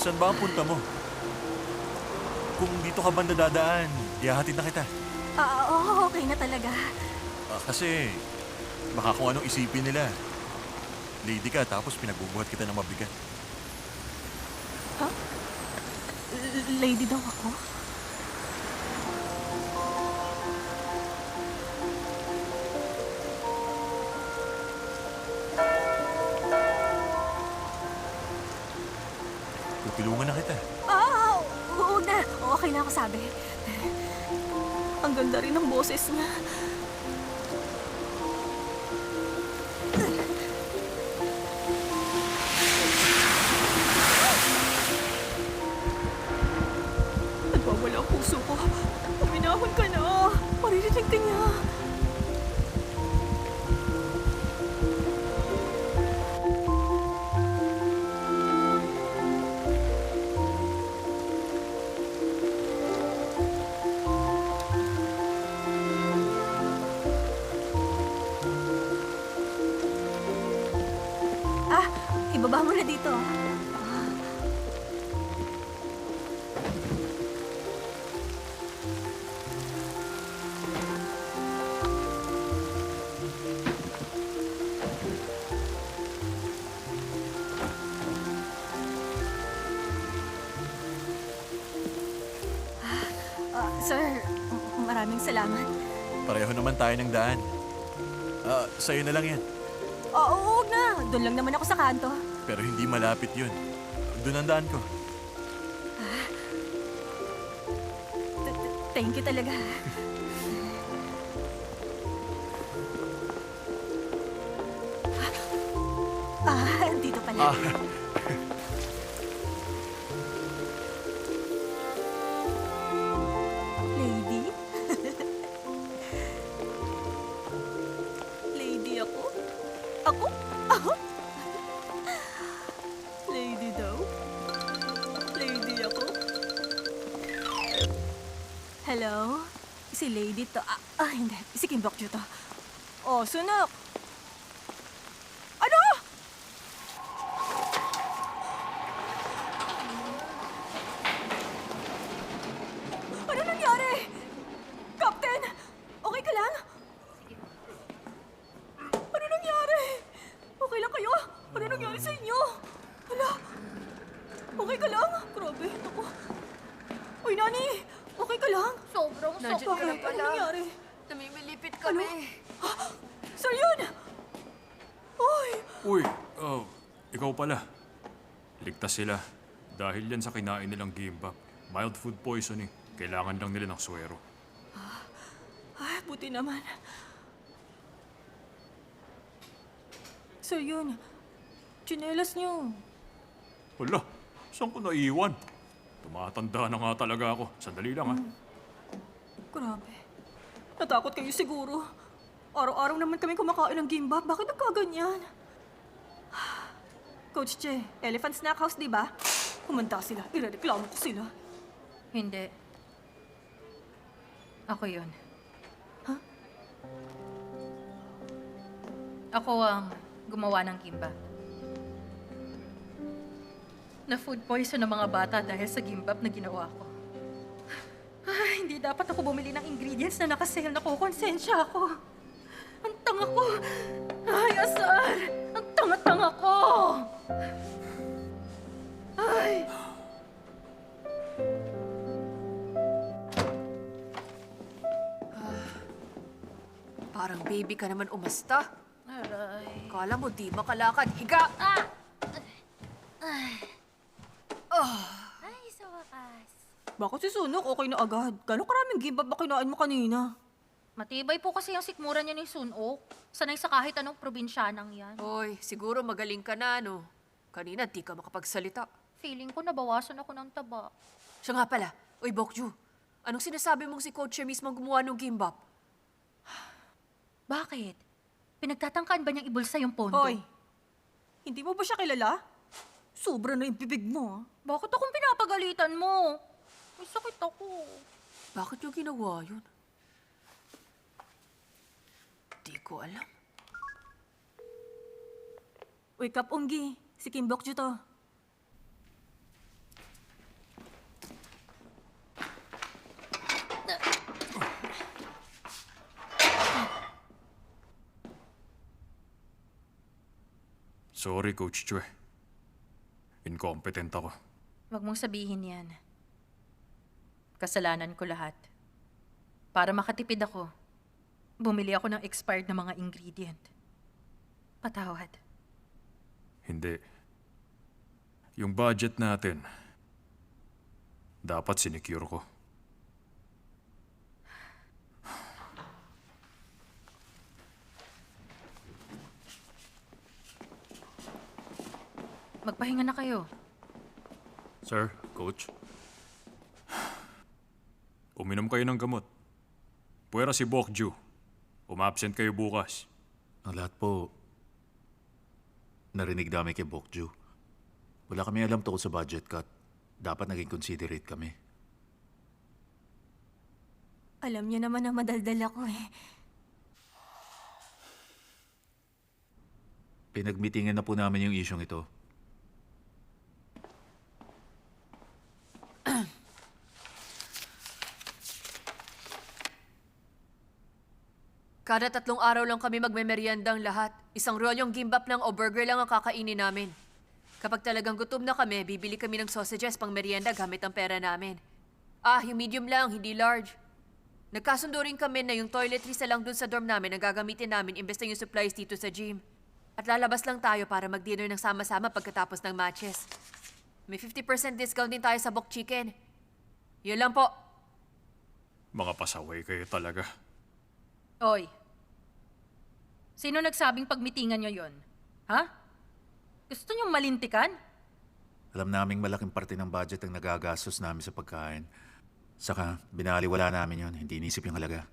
Saan ba ang punta mo? Kung dito ka banda dadaan, ihahatid na kita. Oo, okay na talaga. Kasi baka kung anong isipin nila. Lady ka tapos pinagbubuhat kita ng mabigat. Lady daw ako? Tutulungan na kita. Oo na. Okay na ako sabi. Ang ganda rin ng boses niya. Nagwawala ang puso ko. Uminahon ka na. Maririnig ka niya. Ibaba mo na dito. Sir, maraming salamat. Pareho naman tayo ng daan. Sa'yo na lang yan. Oo, huwag na. Doon lang naman ako sa kanto. Pero hindi malapit yun. Doon ang daan ko. Thank you talaga. Dito pala. Lady? Lady ako? Ako? Lady daw? Lady ako? Hello? Si Lady to. Hindi. Si Kim Bok Joo to. Oh, sunak! Ano? Ano nangyari? Captain! Okay ka lang? Ano nangyari? Okay lang kayo? Ano nangyari sa inyo? Hala? Okay ka lang? Grabe. Ako. Uy, Nani! Okay ka lang? Sobrang Nandiyan ka na Ano pala. nangyari? Namimilipit kami. Sir, yun! Uy! Uy, ikaw pala. Ligtas sila. Dahil yan sa kinain nilang gimbap. Mild food poisoning. Kailangan lang nila ng suwero. Ay, buti naman. Sir, yun. Tsinelas niyo. Wala, saan ko naiwan? Tumatanda na nga talaga ako. Sandali lang, ha? Grabe. Natakot kayo siguro. Araw-araw naman kami kumakain ng gimbap. Bakit nagkaganyan? Coach Che, Elephant Snack House, di ba? Kumanta sila. Irereklamo ko sila. Hindi. Ako yun. Huh? Ako ang gumawa ng gimbap. Na food poison ng mga bata dahil sa gimbap na ginawa ko. Ay, hindi dapat ako bumili ng ingredients na nakasale. Nakukonsensya ako. Ang tanga ko. Ay, asar! Ang tanga-tanga ko! Ay! Parang baby ka naman umasta. Aray. Kala mo di makalakad. Higa! Ay, sa wakas. Bakit si Sunok okay na agad? Gano'ng karaming gimbap ba kinain mo kanina? Matibay po kasi ang sikmura niya ni Sunok. Sanay sa kahit anong probinsyanang yan. Hoy, siguro magaling ka na, no? Kanina di ka makapagsalita. Feeling ko nabawasan ako ng taba. Siya nga pala. Uy, Bokju, anong sinasabi mong si Coach mismo ang gumawa ng gimbap? Bakit? Pinagtatangkaan ba niyang ibulsa yung pondo? Hoy, hindi mo ba siya kilala? Sobra na yung bibig mo. Bakit akong pinapagalitan mo? May sakit ako. Bakit yung ginawa yun? Di ko alam. Wake up, Unggi. Si Kim Bok Joo to. Sorry, Coach Chue. Incompetent ako. Huwag mong sabihin yan. Kasalanan ko lahat. Para makatipid ako, bumili ako ng expired na mga ingredient. Patawad. Hindi. Yung budget natin, dapat sinecure ko. Magpahinga na kayo. Sir, Coach. Uminom kayo ng gamot. Puwera si Bokju. Umabsent kayo bukas. Ang lahat po, narinig namin kay Bokju. Wala kami alam tungkol sa budget cut. Dapat naging considerate kami. Alam niya naman na madaldal ako eh. Pinagmitingan na po namin yung isyong ito. Kada 3 araw lang kami magmemeryendang lahat. Isang rolyong gimbap lang o burger lang ang kakainin namin. Kapag talagang gutom na kami, bibili kami ng sausages pang merienda gamit ang pera namin. Yung medium lang, hindi large. Nagkasundo rin kami na yung toiletries na lang dun sa dorm namin ang gagamitin namin imbes na yung supplies dito sa gym. At lalabas lang tayo para mag-dinner ng sama-sama pagkatapos ng matches. May 50% discount din tayo sa Bok Chicken. Yun lang po. Mga pasaway kayo talaga. Oy, sino nagsabing pagmitingan nyo yon? Ha? Gusto nyong malintikan? Alam naming malaking parte ng budget ang nagagastos namin sa pagkain. Saka, binaliwala namin yon. Hindi inisip yung halaga.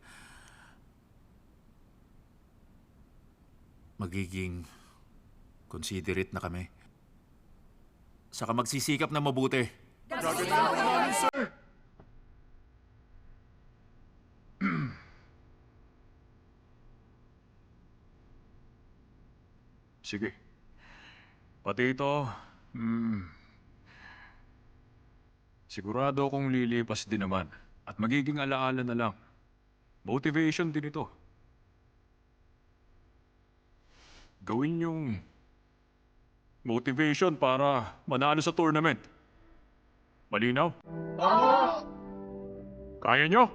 Magiging considerate na kami. Saka magsisikap na mabuti. Sige. Pati ito, sigurado akong lilipas din naman. At magiging alaala na lang. Motivation din ito. Gawin yung motivation para manalo sa tournament. Malinaw? Kaya nyo?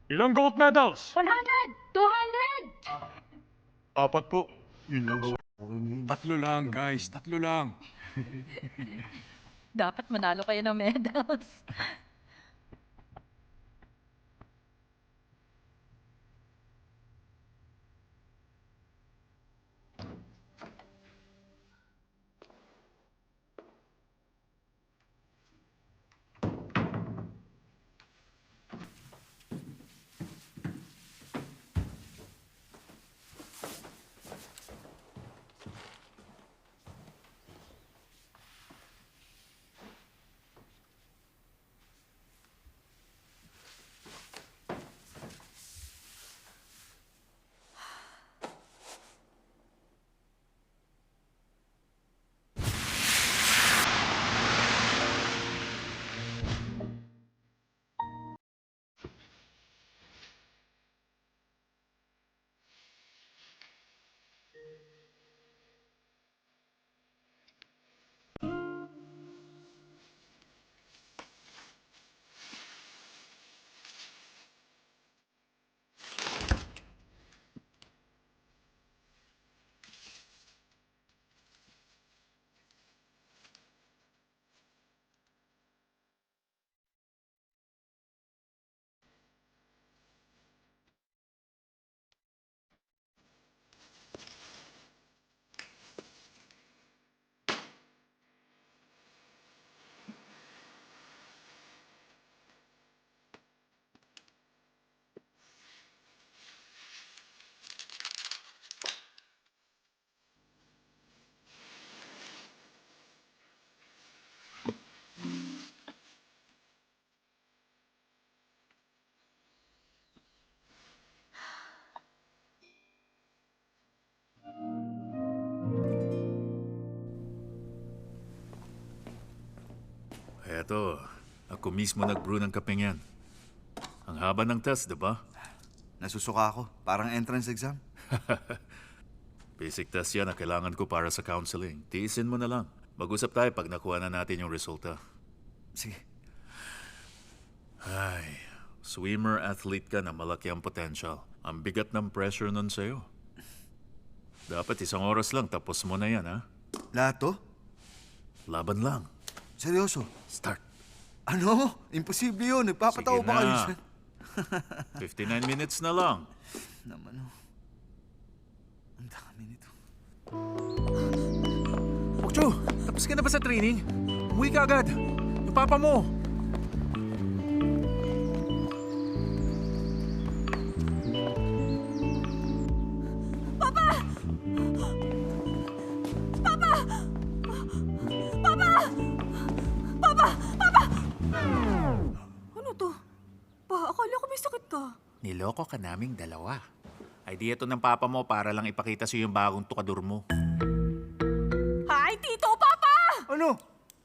Ilang gold medals? 100! 200! 4 po. Yun lang. 3 lang, guys. 3 lang. Dapat manalo kayo ng medals. Eto, ako mismo nag-brew ng kapeng yan. Ang haba ng test, di ba? Nasusuka ako. Parang entrance exam. Basic test yan na kailangan ko para sa counseling. Tiisin mo na lang. Mag-usap tayo pag nakuha na natin yung resulta. Sige. Ay, swimmer athlete ka na malaki ang potential. Ang bigat ng pressure nun sa'yo. Dapat 1 oras lang tapos mo na yan, ha? Lahat to? Laban lang. Seryoso? Start. Ano? Imposible yun. Nagpapatawa Sige ba kayo na. dyan? 59 minutes na lang. Naman, oh. Ang dami nito. Bokcho, tapos ka na ba sa training? Umuwi ka agad. Yung papa mo. Ano to? Pa, akala ko may sakit ka. Niloko ka naming dalawa. Idea to ng papa mo para lang ipakita sa'yo yung bagong tukador mo. Hi, Tito! Papa! Ano?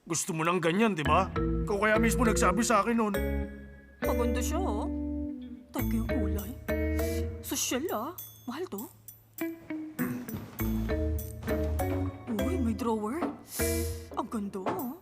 Gusto mo ng ganyan, di ba? Ikaw kaya mismo nagsabi sa akin noon. Maganda siya, oh. Type ko yung kulay. Social, ah. Mahal to. Uy, may drawer. Ang ganda, oh.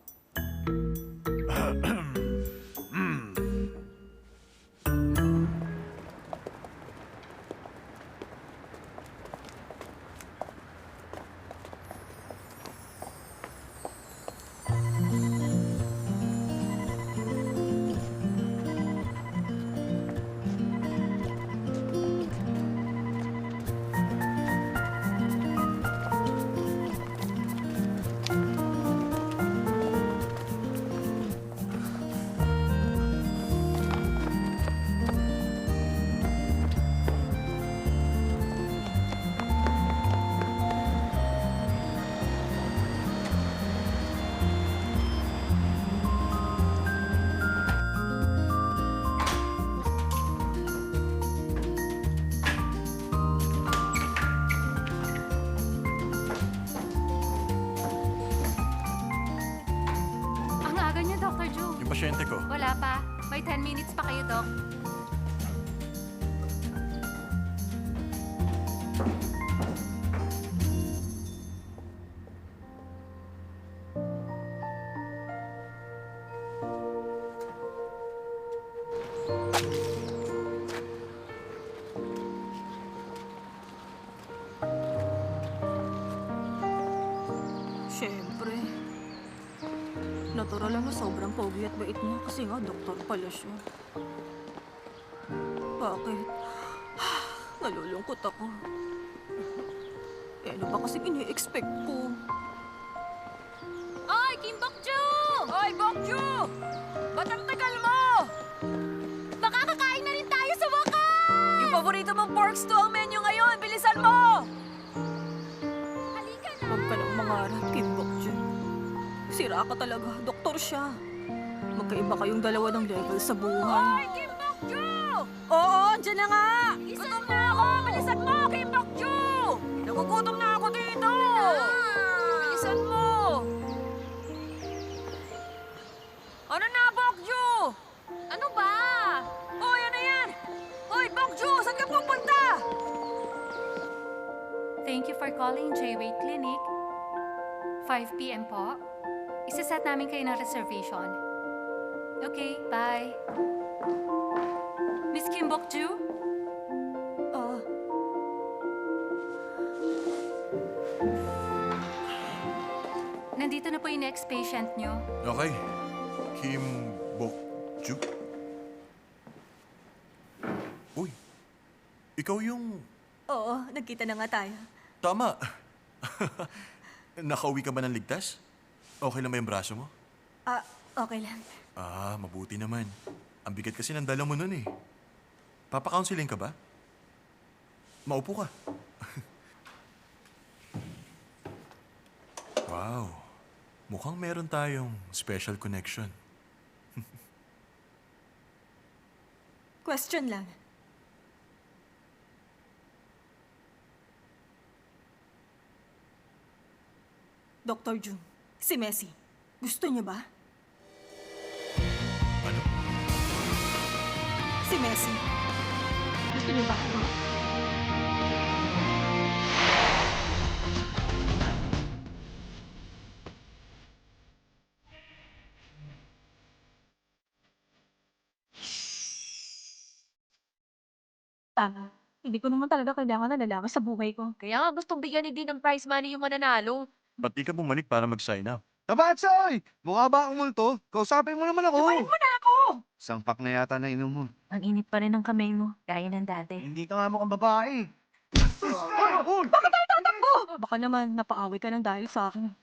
Ang aga niya, Dr. Ju. Yung pasyente ko. Wala pa. May 10 minutes pa kayo, Doc. Siyempre. Natural lang na sobrang pogi at bait niya kasi nga doktor pala siya. Bakit? Nalulungkot ako. Eh, ano ba kasing ini-expect ko? Oy, Kim Bokju! Oy, Bokju! Ba't ang tagal mo? Baka kakain na rin tayo sa wakas! Yung paborito mong pork stew ang menu ngayon. Bilisan mo! Halika na! Huwag ka nang mangarap, Kim Bokju. Sira ka talaga. Doktor siya. Magkaiba kayong dalawa ng level sa buhay. Kim Bokju! Oo, andyan na nga! Gutom na ako! Bilisan mo, Kim Bokju! Nagugutom na ako dito! Bilisan mo! Ano na, Bokju? Ano ba? Hoy, ano yan? Hoy, Bokju! Saan ka pupunta? Thank you for calling J-Way Clinic. 5 p.m. po. Isaset namin kayo ng reservation. Okay, bye. Miss Kim Bokju? Nandito na po yung next patient nyo. Okay. Kim Bok-ju? Uy, ikaw yung... Oo, nagkita na nga tayo. Tama. Nakauwi ka ba ng ligtas? Okay lang ba yung braso mo? Ah, okay lang. Ah, mabuti naman. Ang bigat kasi ng dala mo nun eh. Papa-counseling ka ba? Maupo ka. Wow. Mukhang meron tayong special connection. Question lang. Dr. June, si Messi, gusto niyo ba? Ano? Si Messi. Gusto niyo ba? Tama. Hindi ko naman talaga kailangan na lalaki sa buhay ko. Kaya nga gustong bigyan ni Dean ng prize money yung mananalo. Ba't di ka bumalik para mag-sign up? Tabatsoy! Mukha ba akong multo? Kausapin mo naman ako. Iwanan mo na ako! Isang pack na yata na inom mo. Ang init pa rin ng kamay mo, gaya ng dati. Hindi ka nga mukhang babae. Baka naman, napaaway ka ng dahil sa akin.